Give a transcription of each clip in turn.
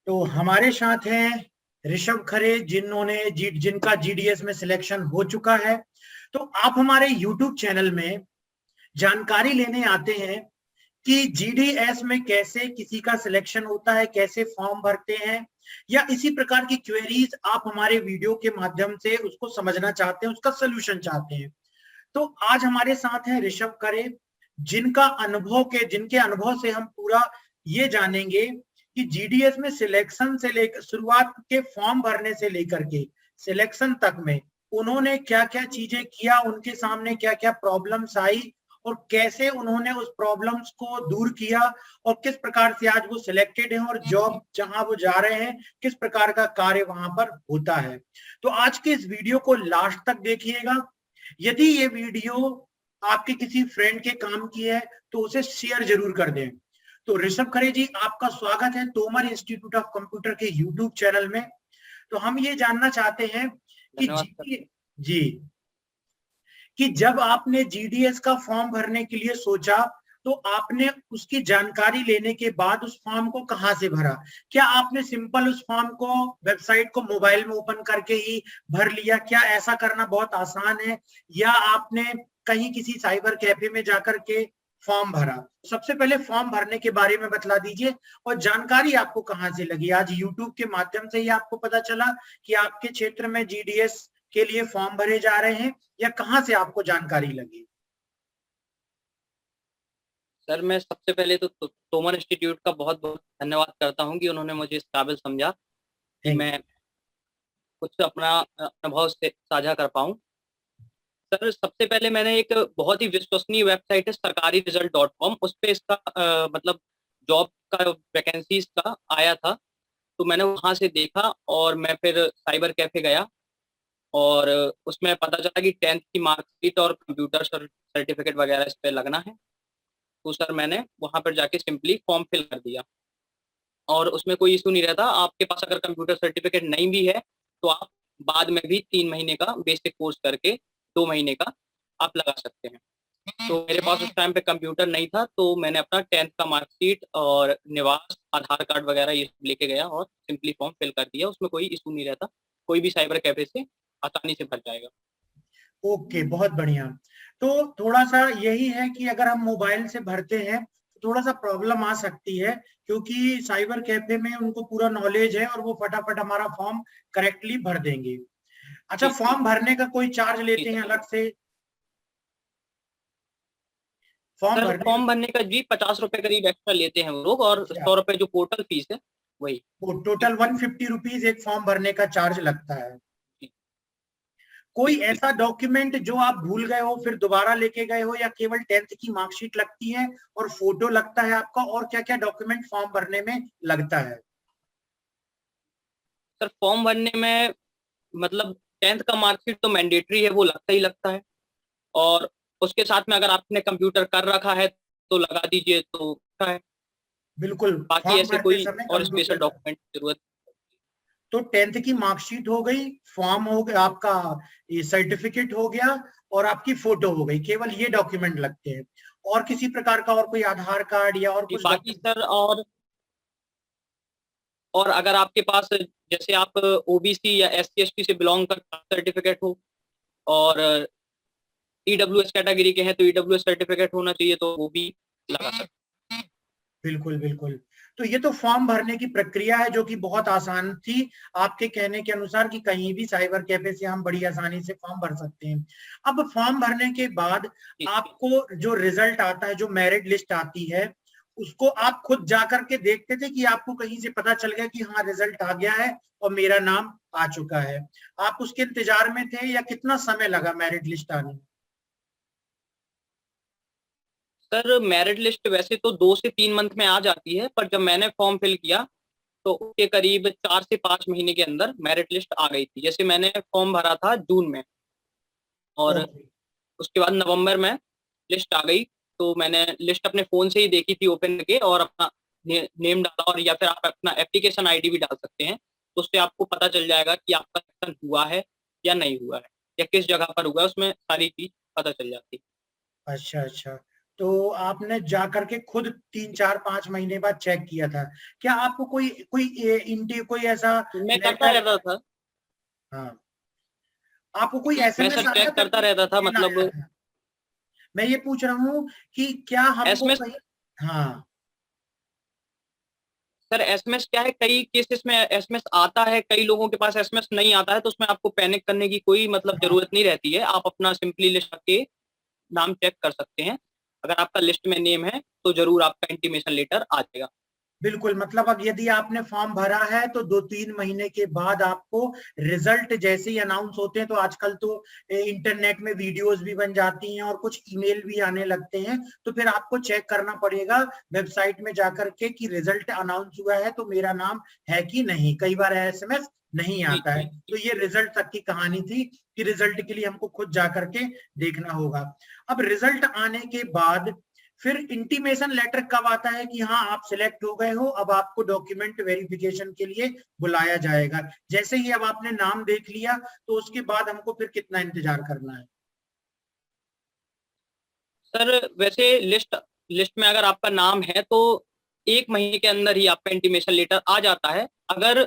तो हमारे साथ हैं ऋषभ खरे, जिनका जीडीएस में सिलेक्शन हो चुका है। तो आप हमारे यूट्यूब चैनल में जानकारी लेने आते हैं कि जीडीएस में कैसे किसी का सिलेक्शन होता है, कैसे फॉर्म भरते हैं, या इसी प्रकार की क्वेरीज आप हमारे वीडियो के माध्यम से उसको समझना चाहते हैं, उसका सोल्यूशन चाहते हैं। तो आज हमारे साथ है ऋषभ खरे, जिनके अनुभव से हम पूरा ये जानेंगे कि जीडीएस में सिलेक्शन से लेकर शुरुआत के फॉर्म भरने से लेकर के सिलेक्शन तक में उन्होंने क्या क्या चीजें किया, उनके सामने क्या क्या प्रॉब्लम्स आई और कैसे उन्होंने उस प्रॉब्लम्स को दूर किया, और किस प्रकार से आज वो सिलेक्टेड हैं और जॉब जहां वो जा रहे हैं किस प्रकार का कार्य वहां पर होता है। तो आज के इस वीडियो को लास्ट तक देखिएगा। यदि ये वीडियो आपके किसी फ्रेंड के काम की है तो उसे शेयर जरूर कर दें। तो ऋषभ खरे जी, आपका स्वागत है तोमर इंस्टीट्यूट ऑफ कंप्यूटर के यूट्यूब चैनल में। तो हम ये जानना चाहते हैं कि धन्यवाद सर। जी कि जब आपने जीडीएस का फॉर्म भरने के लिए सोचा तो आपने उसकी जानकारी लेने के बाद उस फॉर्म को कहां से भरा? क्या आपने सिंपल उस फॉर्म को वेबसाइट को मोबाइल में ओपन करके ही भर लिया? क्या ऐसा करना बहुत आसान है, या आपने कहीं किसी साइबर कैफे में जाकर के फॉर्म भरा? सबसे पहले फॉर्म भरने के बारे में बतला दीजिए, और जानकारी आपको कहां से लगी? आज यूट्यूब के माध्यम से ही आपको पता चला कि आपके क्षेत्र में जीडीएस के लिए फॉर्म भरे जा रहे हैं, या कहां से आपको जानकारी लगी? सर मैं सबसे पहले तोमर इंस्टीट्यूट का बहुत बहुत धन्यवाद करता हूं कि उन्होंने मुझे इस काबिल समझा कि थैंक मैं कुछ अपना अनुभव से साझा कर पाऊं। सर सबसे पहले मैंने एक बहुत ही विश्वसनीय वेबसाइट है सरकारी रिजल्ट .com, उस पे इसका मतलब जॉब का वैकेंसीज का आया था। तो मैंने वहां से देखा और मैं फिर साइबर कैफे गया और उसमें पता चला कि 10th की मार्कशीट और कंप्यूटर सर्टिफिकेट वगैरह इस पे लगना है। तो सर मैंने वहां पर जाके सिंपली फॉर्म फिल कर दिया और उसमें कोई इशू नहीं रहता। आपके पास अगर कंप्यूटर सर्टिफिकेट नहीं भी है तो आप बाद में भी 3 महीने का बेसिक कोर्स करके 2 महीने का आप लगा सकते हैं। तो मेरे पास उस टाइम पे कंप्यूटर नहीं था, तो मैंने अपना 10th का मार्कशीट और निवास आधार कार्ड वगैरह ये सब लेके गया और सिंपली फॉर्म फिल कर दिया। उसमें कोई इशू नहीं रहता, कोई भी साइबर कैफे से आसानी से भर जाएगा। ओके, बहुत बढ़िया। तो थोड़ा सा यही है कि अगर हम मोबाइल से भरते हैं तो थोड़ा सा प्रॉब्लम आ सकती है, क्योंकि साइबर कैफे में उनको पूरा नॉलेज है और वो फटाफट हमारा फॉर्म करेक्टली भर देंगे। अच्छा, जी जी फॉर्म भरने का कोई चार्ज जी लेते हैं सर। अलग से? फॉर्म सर भरने फॉर्म भरने का जी 50 रुपए करीब एक्स्ट्रा लेते हैं वो लोग, और का 100 रुपए जो पोर्टल फीस है वही। वो टोटल 150 रुपीज एक फॉर्म भरने का चार्ज लगता है। जी कोई जी जी। ऐसा डॉक्यूमेंट जो आप भूल गए हो फिर दोबारा लेके गए हो, या केवल 10th की मार्कशीट लगती है और फोटो लगता है आपका? और क्या क्या डॉक्यूमेंट फॉर्म भरने में लगता है? सर फॉर्म भरने में मतलब 10th का मार्कशीट तो मैंडेटरी है, वो लगता ही लगता है। और उसके साथ में अगर आपने कंप्यूटर कर रखा है तो लगा दीजिए तो अच्छा है। बिल्कुल, बाकी फॉर्म ऐसे भरते कोई समय और स्पेशल कंप्यूटर का। डॉक्यूमेंट की जरूरत। तो 10th की मार्कशीट हो गई, फॉर्म हो गया आपका, ये सर्टिफिकेट हो गया, और आपकी फोटो हो गई, केवल ये डॉक्यूमेंट लगते हैं। और किसी प्रकार का और कोई आधार कार्ड या और जी कुछ बाकी डॉक्यूमेंट? सर, और अगर आपके पास जैसे आप ओबीसी या एससी एसटी से बिलोंग कर सर्टिफिकेट हो और ईडब्ल्यूएस कैटेगरी के हैं तो ईडब्ल्यूएस सर्टिफिकेट होना चाहिए, तो वो भी लगा सकते बिल्कुल बिल्कुल। तो ये तो फॉर्म भरने की प्रक्रिया है जो कि बहुत आसान थी, आपके कहने के अनुसार कि कहीं भी साइबर कैफे से हम बड़ी आसानी से फॉर्म भर सकते हैं। अब फॉर्म भरने के बाद हैं। आपको जो रिजल्ट आता है, जो मेरिट लिस्ट आती है, उसको आप खुद जाकर के देखते थे कि आपको कहीं से पता चल गया कि हाँ रिजल्ट आ गया है और मेरा नाम आ चुका है? आप उसके इंतजार में थे, या कितना समय लगा मेरिट लिस्ट आने में? सर मेरिट लिस्ट वैसे तो 2 से 3 मंथ में आ जाती है, पर जब मैंने फॉर्म फिल किया तो उसके करीब 4 से 5 महीने के अंदर मेरिट लिस्ट आ गई थी। जैसे मैंने फॉर्म भरा था जून में और ओके। उसके बाद नवंबर में लिस्ट आ गई। तो मैंने लिस्ट अपने फोन से ही देखी थी ओपन करके, और अपना नेम डाला, और या फिर आप अपना एप्लीकेशन आईडी भी डाल सकते हैं। तो उससे आपको पता चल जाएगा कि आपका सिलेक्शन हुआ है या नहीं हुआ है, या किस जगह पर हुआ है, उसमें सारी चीज पता चल जाती है। अच्छा अच्छा। तो आपने जा करके खुद 3 4 5 महीने बाद चेक किया था। क्या आपको कोई कोई कोई ऐसा मैं करता लेटर? रहता था। हाँ, आपको कोई मैं एसएमएस सर आया चेक था करता कि रहता था, मेल मतलब आया था? मैं ये पूछ रहा हूँ कि क्या हमको एसएमएस। कहीं। हाँ। सर एसएमएस क्या है, कई केसेस में एसएमएस आता है, कई लोगों के पास एसएमएस नहीं आता है, तो उसमें आपको पैनिक करने की कोई मतलब हाँ, जरूरत नहीं रहती है। आप अपना सिंपली लिस्ट के नाम चेक कर सकते हैं। अगर आपका लिस्ट में नेम है तो जरूर आपका इंटीमेशन लेटर आ जाएगा। बिल्कुल। मतलब अब यदि आपने फॉर्म भरा है तो 2 3 महीने के बाद आपको रिजल्ट जैसे ही अनाउंस होते हैं, तो आजकल तो इंटरनेट में वीडियोस भी बन जाती हैं और कुछ ईमेल भी आने लगते हैं, तो फिर आपको चेक करना पड़ेगा वेबसाइट में जाकर के कि रिजल्ट अनाउंस हुआ है तो मेरा नाम है कि नहीं। कई बार एसएमएस नहीं जी आता है। जी तो जी। ये रिजल्ट तक की कहानी थी कि रिजल्ट के लिए हमको खुद जाकर के देखना होगा। अब रिजल्ट आने के बाद फिर इंटीमेशन लेटर कब आता है कि हाँ आप सिलेक्ट हो गए हो, अब आपको डॉक्यूमेंट वेरिफिकेशन के लिए बुलाया जाएगा? जैसे ही अब आपने नाम देख लिया तो उसके बाद हमको फिर कितना इंतजार करना है? सर वैसे लिस्ट लिस्ट में अगर आपका नाम है तो 1 महीने के अंदर ही आपका इंटीमेशन लेटर आ जाता है। अगर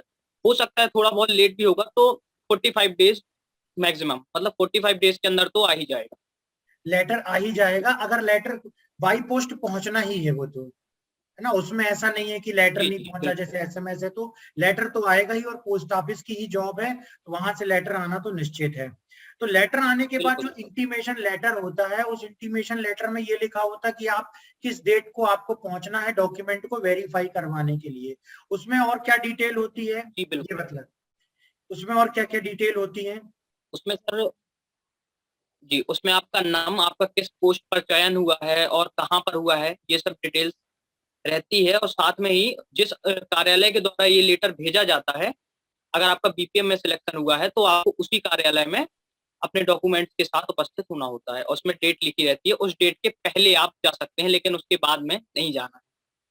हो सकता है थोड़ा बहुत लेट भी होगा तो 45 डेज मैक्सिमम, मतलब 45 डेज के अंदर तो आ ही जाएगा। लेटर आ ही जाएगा। अगर लेटर बाई पोस्ट पहुंचना ही है वो तो, है ना, उसमें ऐसा नहीं है कि लेटर जी नहीं जी पहुंचा बिल्कुल। जैसे एसएमएस है, तो लेटर तो आएगा ही। और पोस्ट ऑफिस की ही जॉब है तो वहां से लेटर आना तो निश्चित है। तो लेटर आने के बाद बिल्कुल जो इंटीमेशन लेटर होता है, उस इंटीमेशन लेटर में ये लिखा होता है कि आप किस डेट को आपको पहुंचना है डॉक्यूमेंट को वेरीफाई करवाने के लिए। उसमें और क्या डिटेल होती है जी ये बिल्कुल। मतलब, उसमें और क्या क्या डिटेल होती है? उसमें सर, जी उसमें आपका नाम, आपका किस पोस्ट पर चयन हुआ है और कहाँ पर हुआ है, ये सब डिटेल्स रहती है। और साथ में ही जिस कार्यालय के द्वारा ये लेटर भेजा जाता है, अगर आपका बीपीएम में सिलेक्शन हुआ है तो आपको उसी कार्यालय में अपने डॉक्यूमेंट्स के साथ उपस्थित होना होता है। और उसमें डेट लिखी रहती है, उस डेट के पहले आप जा सकते हैं लेकिन उसके बाद में नहीं जाना है।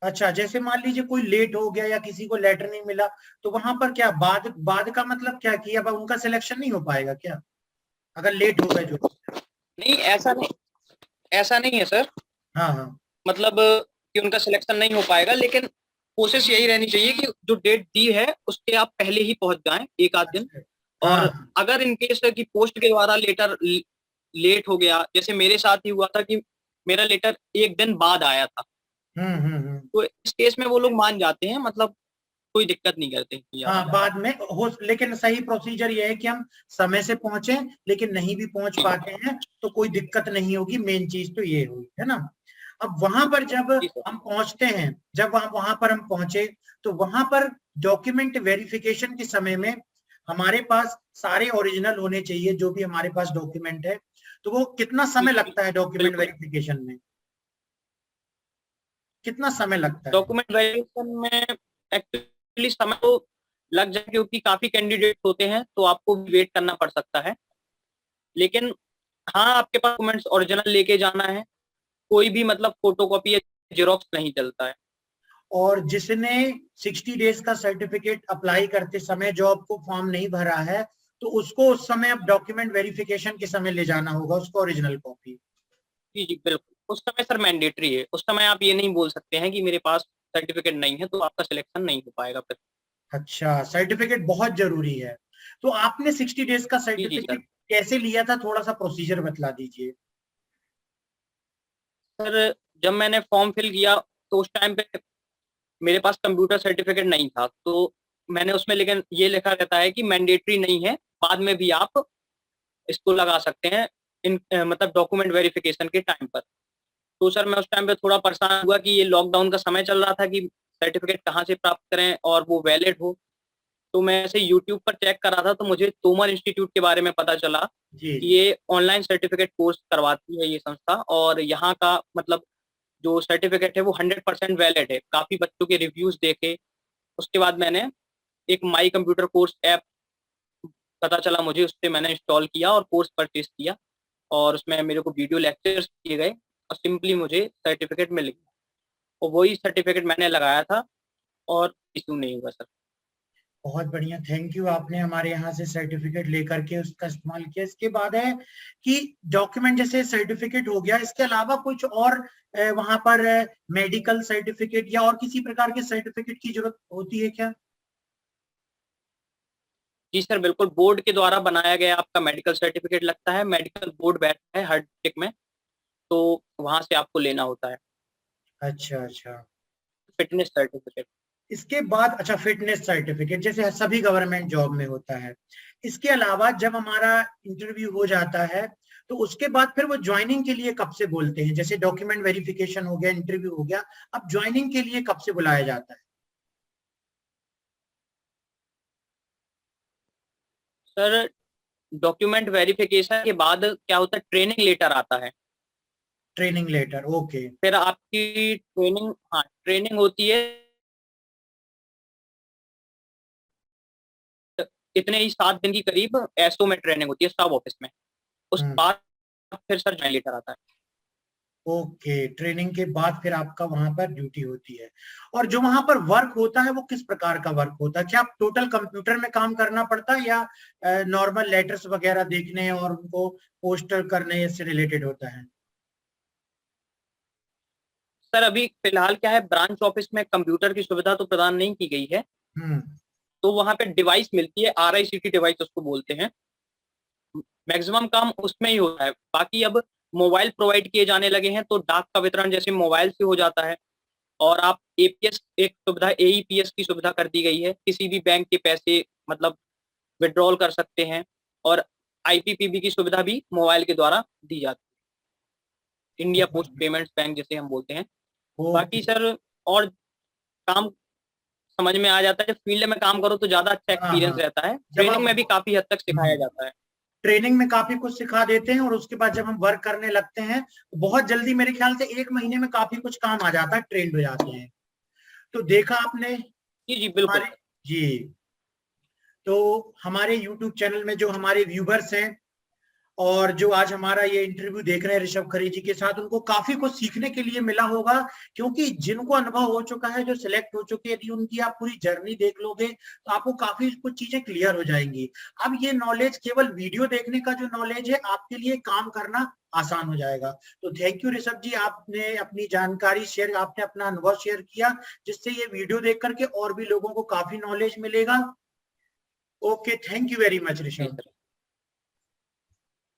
अच्छा, जैसे मान लीजिए कोई लेट हो गया या किसी को लेटर नहीं मिला, तो वहां पर क्या बाद बाद का मतलब क्या कि अब उनका सिलेक्शन नहीं हो पाएगा क्या, अगर लेट हो गए जो? नहीं, ऐसा नहीं है सर। हाँ हाँ। मतलब कि उनका सिलेक्शन नहीं हो पाएगा, लेकिन कोशिश यही रहनी चाहिए कि जो डेट दी है उसके आप पहले ही पहुंच जाएं, एक आध दिन। अच्छा। हाँ और हाँ। अगर इन केस की पोस्ट के द्वारा लेटर लेट हो गया, जैसे मेरे साथ ही हुआ था कि मेरा लेटर एक दिन बाद आया था, हम्म। तो इस केस में वो लोग मान जाते हैं, मतलब कोई दिक्कत नहीं करते कि आप। हाँ, बाद में हो, लेकिन सही प्रोसीजर ये है कि हम समय से पहुंचे, लेकिन नहीं भी पहुंच जी पाते हैं तो कोई दिक्कत नहीं होगी। मेन चीज तो ये हुई है ना। अब वहां पर जब जी सर। हम पहुंचते हैं, जब वहां पर हम पहुंचे, तो वहां पर डॉक्यूमेंट वेरिफिकेशन के समय में हमारे पास सारे ओरिजिनल होने चाहिए जो भी हमारे पास डॉक्यूमेंट है। तो वो कितना जी समय जी लगता है डॉक्यूमेंट बिल्कुल। वेरिफिकेशन में, कितना समय लगता है? डॉक्यूमेंट वेरिफिकेशन में एक्चुअली समय तो लग जाए, क्योंकि काफी कैंडिडेट होते हैं तो आपको भी वेट करना पड़ सकता है। लेकिन हाँ, आपके पास डॉक्यूमेंट्स ओरिजिनल लेके जाना है, कोई भी मतलब फोटोकॉपी या जेरोक्स नहीं चलता है। और जिसने 60 डेज का सर्टिफिकेट अप्लाई करते समय जॉब को फॉर्म नहीं भरा है, तो उसको उस समय अब डॉक्यूमेंट वेरिफिकेशन के समय ले जाना होगा उसको ओरिजिनल कॉपी। जी जी बिल्कुल। उस समय सर मैंडेटरी है, उस समय आप ये नहीं बोल सकते हैं कि मेरे पास सर्टिफिकेट नहीं है, तो आपका सिलेक्शन नहीं हो पाएगा फिर। अच्छा, सर्टिफिकेट बहुत जरूरी है। तो आपने 60 डेज का जी जी सर। सर्टिफिकेट कैसे लिया था, थोड़ा सा प्रोसीजर बतला दीजिए। सर जब मैंने फॉर्म फिल किया तो उस टाइम पे मेरे पास कंप्यूटर सर्टिफिकेट नहीं था, तो मैंने उसमें, लेकिन ये लिखा रहता है कि मैंडेटरी नहीं है, बाद में भी आप इसको लगा सकते हैं इन मतलब डॉक्यूमेंट वेरिफिकेशन के टाइम पर। तो सर मैं उस टाइम पे थोड़ा परेशान हुआ कि ये लॉकडाउन का समय चल रहा था कि सर्टिफिकेट कहाँ से प्राप्त करें और वो वैलिड हो। तो मैं ऐसे यूट्यूब पर चेक कर रहा था तो मुझे तोमर इंस्टीट्यूट के बारे में पता चला जी कि जी। ये ऑनलाइन सर्टिफिकेट कोर्स करवाती है ये संस्था, और यहाँ का मतलब जो सर्टिफिकेट है वो 100% वैलिड है। काफी बच्चों के रिव्यूज देखे, उसके बाद मैंने एक माई कंप्यूटर कोर्स ऐप पता चला मुझे, उससे मैंने इंस्टॉल किया और कोर्स परचेज किया। और उसमें मेरे को वीडियो लेक्चर्स दिए गए और सिंपली मुझे सर्टिफिकेट मिल गया, और वही सर्टिफिकेट मैंने लगाया था और इशू नहीं हुआ सर। बहुत बढ़िया, थैंक यू। आपने हमारे यहाँ से सर्टिफिकेट लेकर के उसका इस्तेमाल किया। इसके बाद है कि डॉक्यूमेंट जैसे सर्टिफिकेट हो गया, इसके अलावा कुछ और वहां पर मेडिकल सर्टिफिकेट या और किसी प्रकार के सर्टिफिकेट की जरूरत होती है क्या? जी सर, बिल्कुल बोर्ड के द्वारा बनाया गया आपका मेडिकल सर्टिफिकेट लगता है। मेडिकल बोर्ड बैठता है हर डिस्ट्रिक्ट में, तो वहां से आपको लेना होता है। अच्छा अच्छा। Fitness certificate. इसके बाद अच्छा, फिटनेस सर्टिफिकेट जैसे सभी गवर्नमेंट जॉब में होता है। इसके अलावा जब हमारा इंटरव्यू हो जाता है तो उसके बाद फिर वो ज्वाइनिंग के लिए कब से बोलते हैं? जैसे डॉक्यूमेंट वेरिफिकेशन हो गया, इंटरव्यू हो गया, अब ज्वाइनिंग के लिए कब से बुलाया जाता है? सर, डॉक्यूमेंट वेरिफिकेशन के बाद क्या होता है, ट्रेनिंग लेटर आता है। Training letter, okay. फिर आपकी ट्रेनिंग, हाँ ट्रेनिंग होती है इतने ही 7 दिन की करीब। एसओ में ट्रेनिंग होती है, सब ऑफिस में। उस हम्म। बाद फिर सर ज्वाइन लेटर आता है। ओके, ट्रेनिंग के बाद फिर आपका वहां पर ड्यूटी होती है। और जो वहां पर वर्क होता है वो किस प्रकार का वर्क होता है? क्या आप टोटल कंप्यूटर में काम करना पड़ता है या नॉर्मल लेटर्स वगैरह देखने और उनको पोस्टर करने इससे रिलेटेड होता है? सर अभी फिलहाल क्या है, ब्रांच ऑफिस में कंप्यूटर की सुविधा तो प्रदान नहीं की गई है, हम्म। तो वहां पे डिवाइस मिलती है, RICT डिवाइस उसको बोलते हैं। मैक्सिमम काम उसमें ही होता है। बाकी अब मोबाइल प्रोवाइड किए जाने लगे हैं, तो डाक का वितरण जैसे मोबाइल से हो जाता है। और आप APS एक सुविधा, AEPS की सुविधा कर दी गई है, किसी भी बैंक के पैसे मतलब विड्रॉल कर सकते हैं। और IPPB की सुविधा भी मोबाइल के द्वारा दी जाती है, इंडिया पोस्ट पेमेंट्स बैंक जिसे हम बोलते हैं। ओके। बाकी सर और काम समझ में आ जाता है, जब फील्ड में काम करो तो ज्यादा अच्छा हाँ एक्सपीरियंस हाँ। रहता है। जब ट्रेनिंग आप में भी काफी हद तक सिखाया जाता है। ट्रेनिंग में काफी कुछ सिखा देते हैं और उसके बाद जब हम वर्क करने लगते हैं तो बहुत जल्दी, मेरे ख्याल से 1 महीने में काफी कुछ काम आ जाता है, ट्रेंड हो जाते हैं। तो देखा आपने जी जी बिल्कुल हमारे, सर। जी, तो हमारे YouTube चैनल में जो हमारे व्यूवर्स हैं और जो आज हमारा ये इंटरव्यू देख रहे हैं ऋषभ खरे जी के साथ, उनको काफी कुछ सीखने के लिए मिला होगा। क्योंकि जिनको अनुभव हो चुका है, जो सिलेक्ट हो चुके हैं, यदि उनकी आप पूरी जर्नी देख लोगे तो आपको काफी कुछ चीजें क्लियर हो जाएंगी। अब ये नॉलेज, केवल वीडियो देखने का जो नॉलेज है, आपके लिए काम करना आसान हो जाएगा। तो थैंक यू ऋषभ जी, आपने अपनी जानकारी शेयर, आपने अपना अनुभव शेयर किया, जिससे ये वीडियो देख करके और भी लोगों को काफी नॉलेज मिलेगा। Okay, thank you very much ji Rishabh. Sir,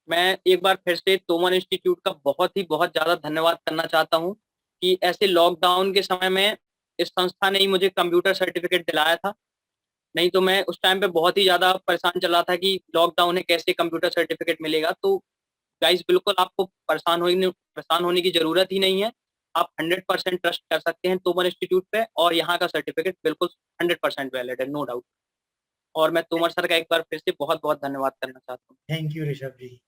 मैं एक बार फिर से तोमर इंस्टीट्यूट का बहुत ज्यादा धन्यवाद करना चाहता हूँ कि ऐसे लॉकडाउन के समय में इस संस्था ने ही मुझे कंप्यूटर सर्टिफिकेट दिलाया था। नहीं तो मैं उस टाइम पे बहुत ही ज्यादा परेशान चल रहा था कि लॉकडाउन है, कैसे कंप्यूटर सर्टिफिकेट मिलेगा। तो गाइस, बिल्कुल आपको परेशान होने की जरूरत ही नहीं है। आप 100% ट्रस्ट कर सकते हैं तोमर इंस्टीट्यूट पे, और यहाँ का सर्टिफिकेट बिल्कुल 100% वैलिड है, नो डाउट। और मैं तोमर सर का एक बार फिर से बहुत बहुत धन्यवाद करना चाहता हूँ। Thank you Rishabh ji.